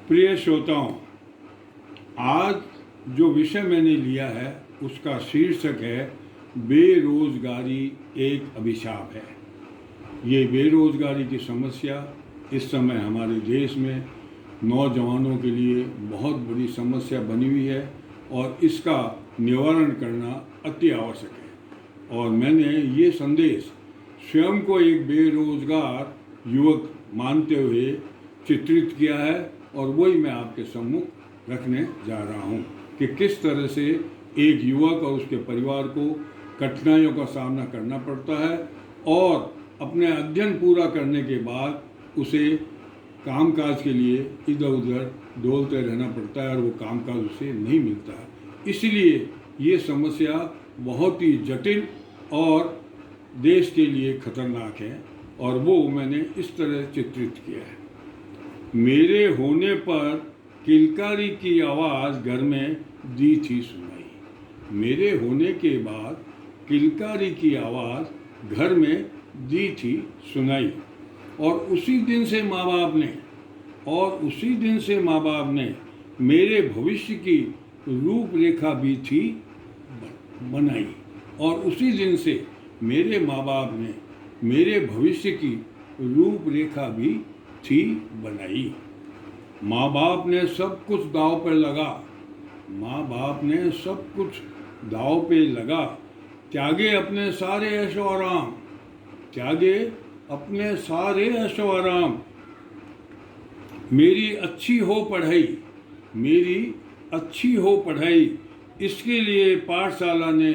प्रिय श्रोताओं, आज जो विषय मैंने लिया है उसका शीर्षक है बेरोजगारी एक अभिशाप है। ये बेरोजगारी की समस्या इस समय हमारे देश में नौजवानों के लिए बहुत बड़ी समस्या बनी हुई है और इसका निवारण करना अति आवश्यक है। और मैंने ये संदेश स्वयं को एक बेरोजगार युवक मानते हुए चित्रित किया है और वही मैं आपके सम्मुख रखने जा रहा हूँ कि किस तरह से एक युवक और उसके परिवार को कठिनाइयों का सामना करना पड़ता है और अपने अध्ययन पूरा करने के बाद उसे कामकाज के लिए इधर उधर डोलते रहना पड़ता है और वो कामकाज उसे नहीं मिलता है। इसलिए ये समस्या बहुत ही जटिल और देश के लिए खतरनाक है और वो मैंने इस तरह चित्रित किया है। मेरे होने पर किलकारी की आवाज़ घर में दी थी सुनाई। मेरे होने के बाद किलकारी की आवाज़ घर में दी थी सुनाई। और उसी दिन से माँ बाप ने मेरे भविष्य की रूपरेखा भी थी बनाई। और उसी दिन से मेरे माँ बाप ने मेरे भविष्य की रूपरेखा भी थी बनाई। माँ बाप ने सब कुछ दांव पर लगा। माँ बाप ने सब कुछ दांव पे लगा। त्यागे अपने सारे ऐशो आराम। त्यागे अपने सारे ऐशो आराम। मेरी अच्छी हो पढ़ाई। मेरी अच्छी हो पढ़ाई। इसके लिए पाठशाला ने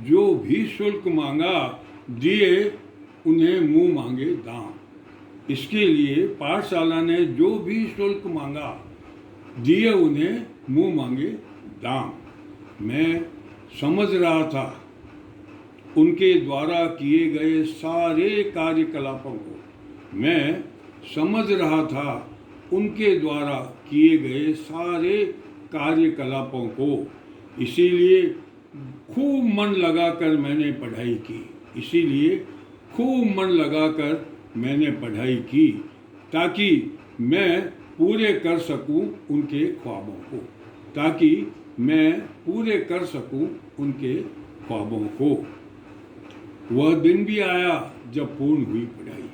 जो भी शुल्क मांगा दिए उन्हें मुंह मांगे दाम। इसके लिए पाठशाला ने जो भी शुल्क मांगा दिए उन्हें मुंह मांगे दाम। मैं समझ रहा था उनके द्वारा किए गए सारे कार्यकलापों को। मैं समझ रहा था उनके द्वारा किए गए सारे कार्यकलापों को। इसीलिए खूब मन लगाकर मैंने पढ़ाई की। इसीलिए खूब मन लगाकर मैंने पढ़ाई की ताकि मैं पूरे कर सकूं उनके ख्वाबों को। ताकि मैं पूरे कर सकूं उनके ख्वाबों को। वह दिन भी आया जब पूर्ण हुई पढ़ाई।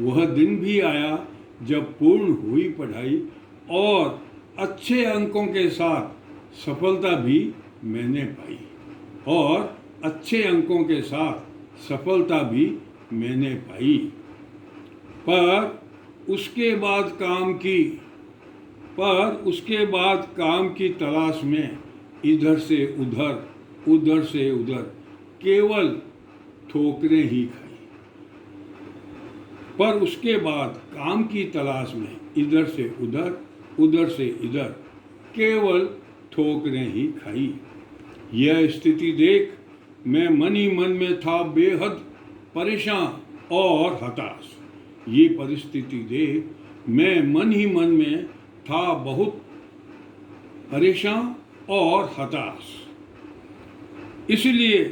वह दिन भी आया जब पूर्ण हुई पढ़ाई और अच्छे अंकों के साथ सफलता भी मैंने पाई। और अच्छे अंकों के साथ सफलता भी मैंने पाई। पर उसके बाद काम की तलाश में इधर से उधर केवल ठोकरें ही खाई। पर उसके बाद काम की तलाश में इधर से इधर केवल ठोकरें ही खाई। यह स्थिति देख मैं मन ही मन में था बेहद परेशान और हताश। ये परिस्थिति देख मैं मन ही मन में था बहुत परेशान और हताश। इसलिए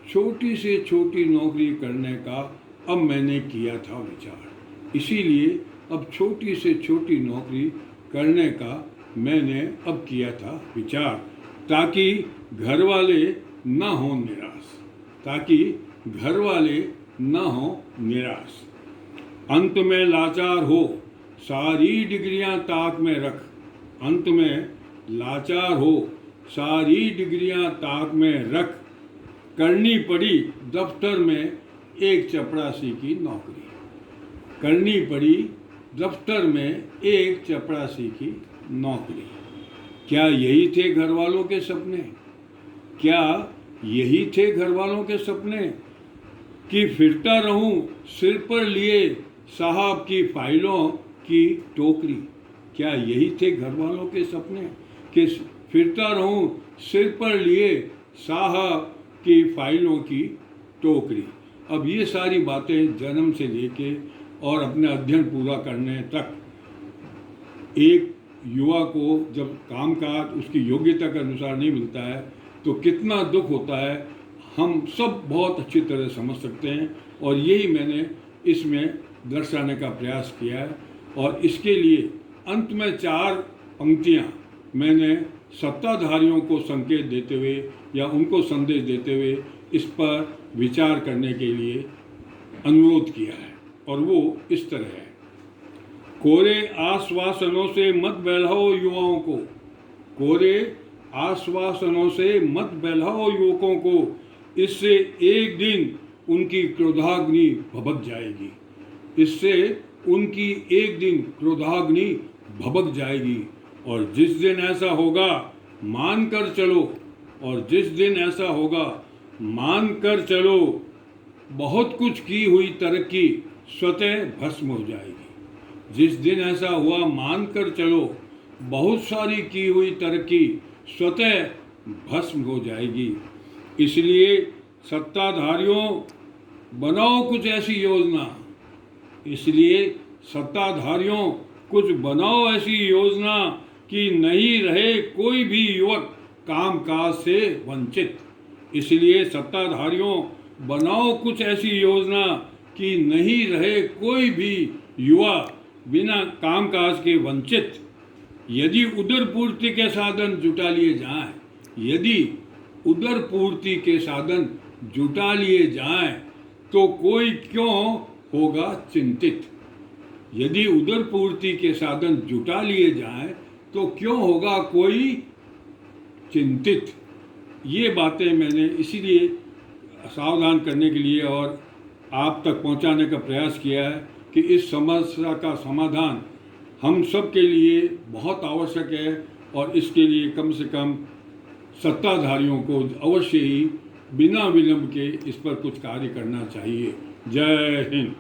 छोटी से छोटी नौकरी करने का अब मैंने किया था विचार। इसीलिए अब छोटी से छोटी नौकरी करने का मैंने अब किया था विचार ताकि घर वाले न हों निराश। अंत में लाचार हो सारी डिग्रियां ताक में रख। अंत में लाचार हो सारी डिग्रियां ताक में रख। करनी पड़ी दफ्तर में एक चपरासी की नौकरी। करनी पड़ी दफ्तर में एक चपरासी की नौकरी। क्या यही थे घर वालों के सपने? क्या यही थे घर वालों के सपने कि फिरता रहूं सिर पर लिए साहब की फाइलों की टोकरी? क्या यही थे घर वालों के सपने कि फिरता रहूं सिर पर लिए साहब की फाइलों की टोकरी? अब ये सारी बातें जन्म से लेके और अपने अध्ययन पूरा करने तक एक युवा को जब कामकाज उसकी योग्यता के अनुसार नहीं मिलता है तो कितना दुख होता है हम सब बहुत अच्छी तरह समझ सकते हैं। और यही मैंने इसमें दर्शाने का प्रयास किया है। और इसके लिए अंत में 4 पंक्तियाँ मैंने सत्ताधारियों को संकेत देते हुए या उनको संदेश देते हुए इस पर विचार करने के लिए अनुरोध किया है, और वो इस तरह है। कोरे आश्वासनों से मत बहलाओ युवाओं को, कोरे आश्वासनों से मत बहलाओ युवकों को, इससे एक दिन उनकी क्रोधाग्नि भभक जाएगी, इससे उनकी एक दिन क्रोधाग्नि भभक जाएगी। और जिस दिन ऐसा होगा मान कर चलो, और जिस दिन ऐसा होगा मान कर चलो, बहुत कुछ की हुई तरक्की स्वतः भस्म हो जाएगी। जिस दिन ऐसा हुआ मान कर चलो, बहुत सारी की हुई तरक्की स्वतः भस्म हो जाएगी। इसलिए सत्ताधारियों, बनाओ कुछ ऐसी योजना, इसलिए सत्ताधारियों कुछ बनाओ ऐसी योजना कि नहीं रहे कोई भी युवक कामकाज से वंचित। इसलिए सत्ताधारियों, बनाओ कुछ ऐसी योजना कि नहीं रहे कोई भी युवा बिना कामकाज के वंचित। यदि उदर पूर्ति के साधन जुटा लिए जाएं, यदि उदर पूर्ति के साधन जुटा लिए जाएं, तो कोई क्यों होगा चिंतित। यदि उदर पूर्ति के साधन जुटा लिए जाएं, तो क्यों होगा कोई चिंतित। ये बातें मैंने इसीलिए सावधान करने के लिए और आप तक पहुंचाने का प्रयास किया है कि इस समस्या का समाधान हम सब के लिए बहुत आवश्यक है, और इसके लिए कम से कम सत्ताधारियों को अवश्य ही बिना विलंब के इस पर कुछ कार्य करना चाहिए। जय हिंद।